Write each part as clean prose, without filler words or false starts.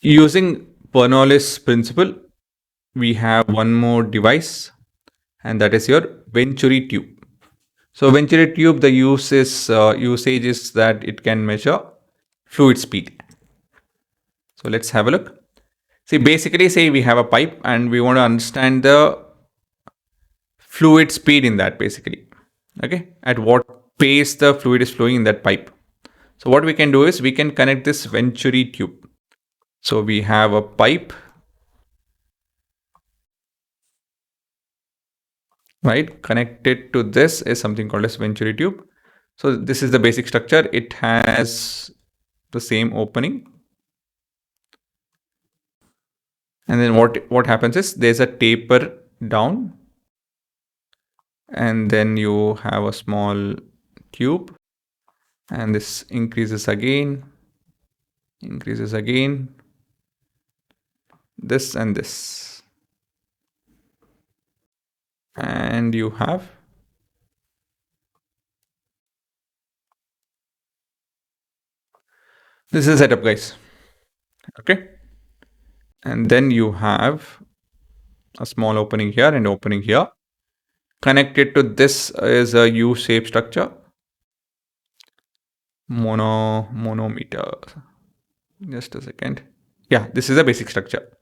Using Bernoulli's principle, we have one more device, and that is your Venturi tube. So Venturi tube, the usage is that it can measure fluid speed. So let's have a look. See, basically, say we have a pipe and we want to understand the fluid speed in that, basically. Okay, at what pace the fluid is flowing in that pipe. So what we can do is we can connect this Venturi tube. So we have a pipe, right? Connected to this is something called as Venturi tube. So this is the basic structure. It has the same opening. And then what happens is there's a taper down, and then you have a small tube, and this increases again, this and this, and you have this is setup, guys. Okay, and then you have a small opening here and opening here. Connected to this is a U-shaped structure, monometer. Just a second. Yeah, this is a basic structure.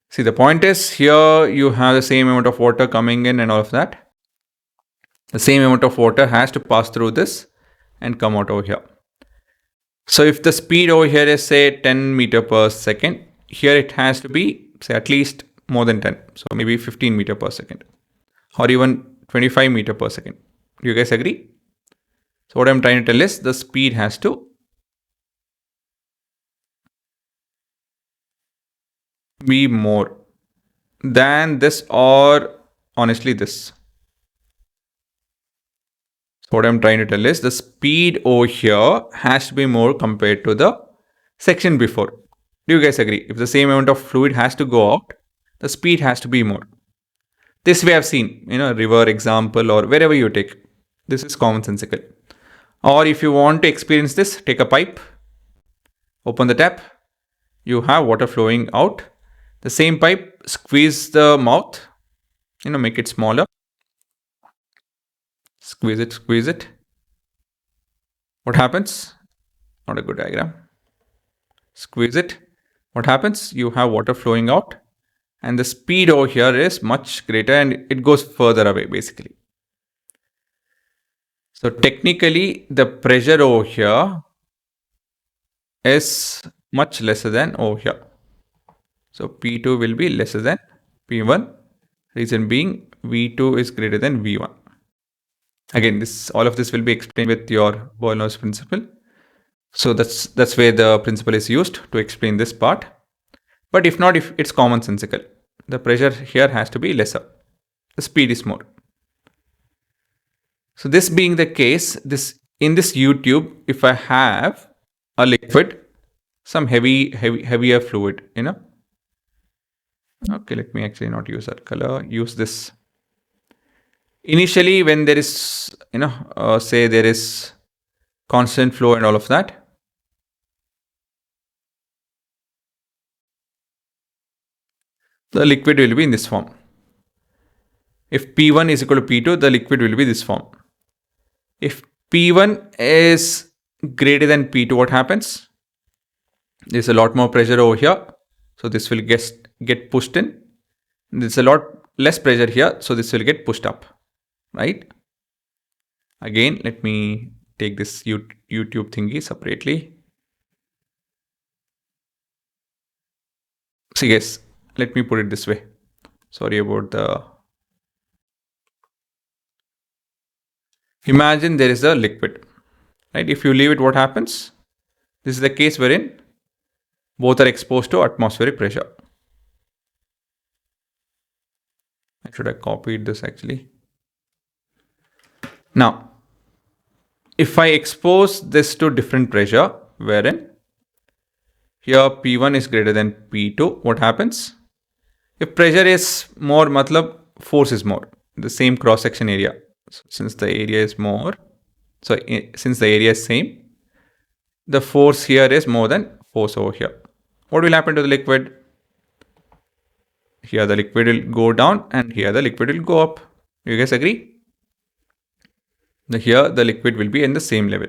See, the point is here you have the same amount of water coming in and all of that. The same amount of water has to pass through this and come out over here. So if the speed over here is say 10 meter per second, here it has to be say at least more than 10. So maybe 15 meter per second or even 25 meter per second. Do you guys agree? So what I'm trying to tell is the speed has to be more than this or honestly this. So what I'm trying to tell is the speed over here has to be more compared to the section before. Do you guys agree? If the same amount of fluid has to go out, the speed has to be more. This we have seen, river example or wherever you take. This is commonsensical. Or if you want to experience this, take a pipe, open the tap, you have water flowing out. The same pipe, squeeze the mouth, make it smaller. Squeeze it. What happens? Not a good diagram. Squeeze it. What happens? You have water flowing out and the speed over here is much greater and it goes further away basically. So technically the pressure over here is much lesser than over here. So P2 will be lesser than P1. Reason being V2 is greater than V1. Again, all of this will be explained with your Bernoulli's principle. So that's where the principle is used to explain this part. But if not, if it's commonsensical, the pressure here has to be lesser. The speed is more. So this being the case, in this U-tube, if I have a liquid, some heavier fluid, Okay, let me actually not use that color. Use this. Initially, when there is, say there is constant flow and all of that, the liquid will be in this form. If P1 is equal to P2, the liquid will be this form. If P1 is greater than P2, what happens? There's a lot more pressure over here. So this will get pushed in. There's a lot less pressure here. So this will get pushed up, right? Again, let me take this U-tube thingy separately. See guys, let me put it this way. Sorry about the... Imagine there is a liquid, right? If you leave it, what happens? This is the case wherein both are exposed to atmospheric pressure. Should I copied this actually? Now, if I expose this to different pressure, wherein here P1 is greater than P2, what happens? If pressure is more, matlab force is more, the same cross-section area. So since the area is more, since the area is same, the force here is more than force over here. what will happen to the liquid? Here the liquid will go down and here the liquid will go up. You guys agree? Here the liquid will be in the same level.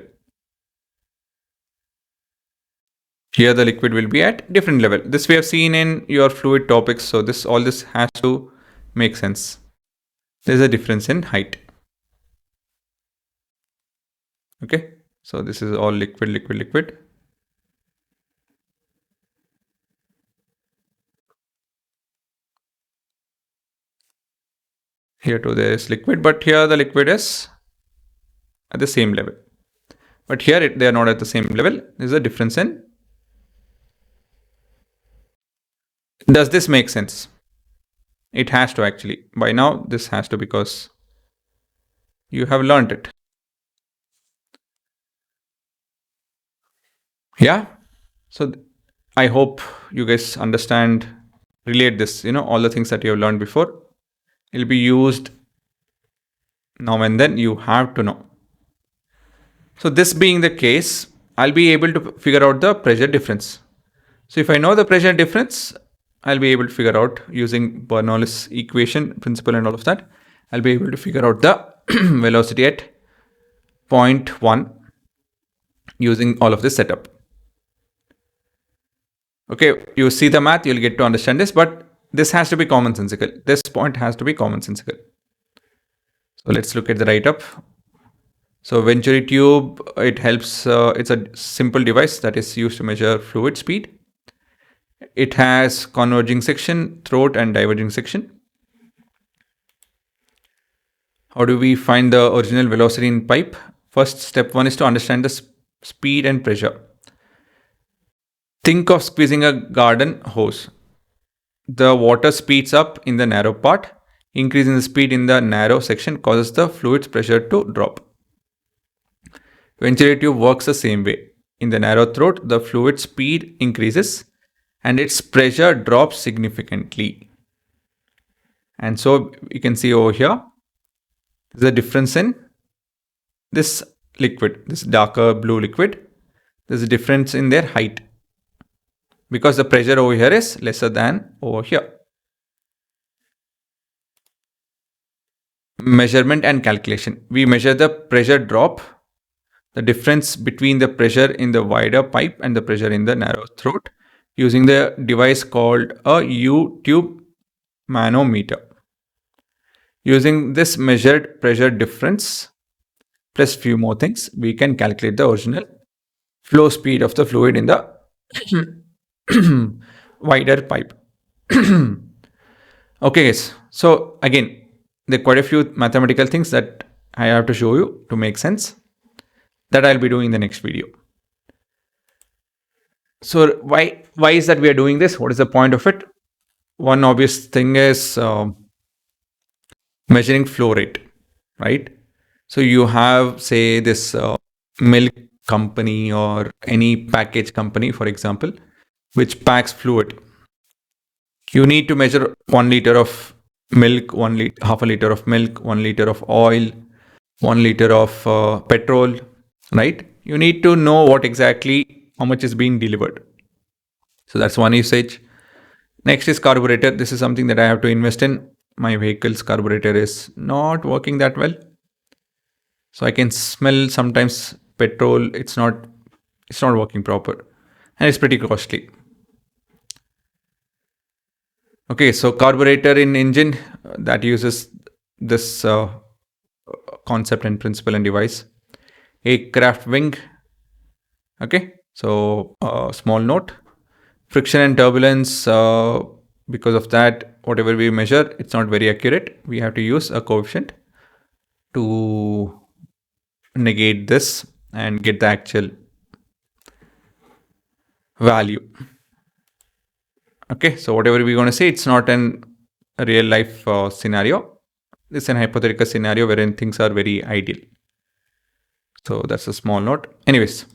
Here the liquid will be at different level. This we have seen in your fluid topics. So all this has to make sense. There's a difference in height. Okay. So this is all liquid, liquid, liquid. Here too there is liquid, but here the liquid is at the same level. But here they are not at the same level. There's a difference in. Does this make sense? It has to actually. By now this has to, because you have learned it. Yeah. So I hope you guys understand, relate this, all the things that you have learned before. It'll be used now and then. You have to know. So this being the case, I'll be able to figure out the pressure difference. So if I know the pressure difference, I'll be able to figure out using Bernoulli's equation principle and all of that. I'll be able to figure out the velocity at point 1 using all of this setup. Okay, you see the math, you'll get to understand this, but this has to be commonsensical. This point has to be commonsensical. So let's look at the write-up. So Venturi tube, it helps, it's a simple device that is used to measure fluid speed. It has converging section, throat and diverging section. How do we find the original velocity in pipe? First, step 1 is to understand the speed and pressure. Think of squeezing a garden hose. The water speeds up in the narrow part. Increase in the speed in the narrow section causes the fluid's pressure to drop. Venturi tube works the same way. In the narrow throat, the fluid speed increases and its pressure drops significantly. And so you can see over here, there's a difference in this liquid, this darker blue liquid. There's a difference in their height because the pressure over here is lesser than over here. Measurement and calculation. We measure the pressure drop, the difference between the pressure in the wider pipe and the pressure in the narrow throat, using the device called a U-tube manometer. Using this measured pressure difference plus few more things, we can calculate the original flow speed of the fluid in the wider pipe. Okay guys, so again, there are quite a few mathematical things that I have to show you to make sense, that I'll be doing in the next video. So why is that we are doing this? What is the point of it? One obvious thing is measuring flow rate, right? So you have, say, this milk company or any package company, for example, which packs fluid. You need to measure 1 liter of milk, half a liter of milk, 1 liter of oil, 1 liter of petrol, right? You need to know what exactly, how much is being delivered. So that's one usage. Next is carburetor. This is something that I have to invest in. My vehicle's carburetor is not working that well. So I can smell sometimes petrol. It's not working proper. And it's pretty costly. Okay, so carburetor in engine, that uses this concept and principle and device. Aircraft wing. Okay, so small note. Friction and turbulence, because of that, whatever we measure, it's not very accurate. We have to use a coefficient to negate this and get the actual value. Okay, so whatever we're going to say, it's not a real life scenario. It's an hypothetical scenario wherein things are very ideal. So that's a small note. Anyways,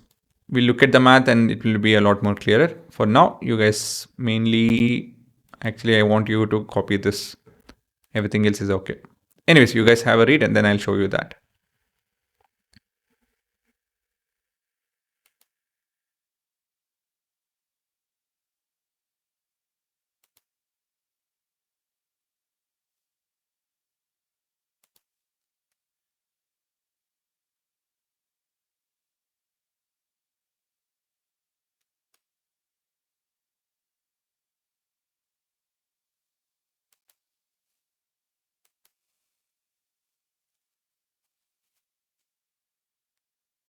we'll look at the math and it will be a lot more clearer. For now, you guys mainly, actually, I want you to copy this. Everything else is okay. Anyways, you guys have a read and then I'll show you that.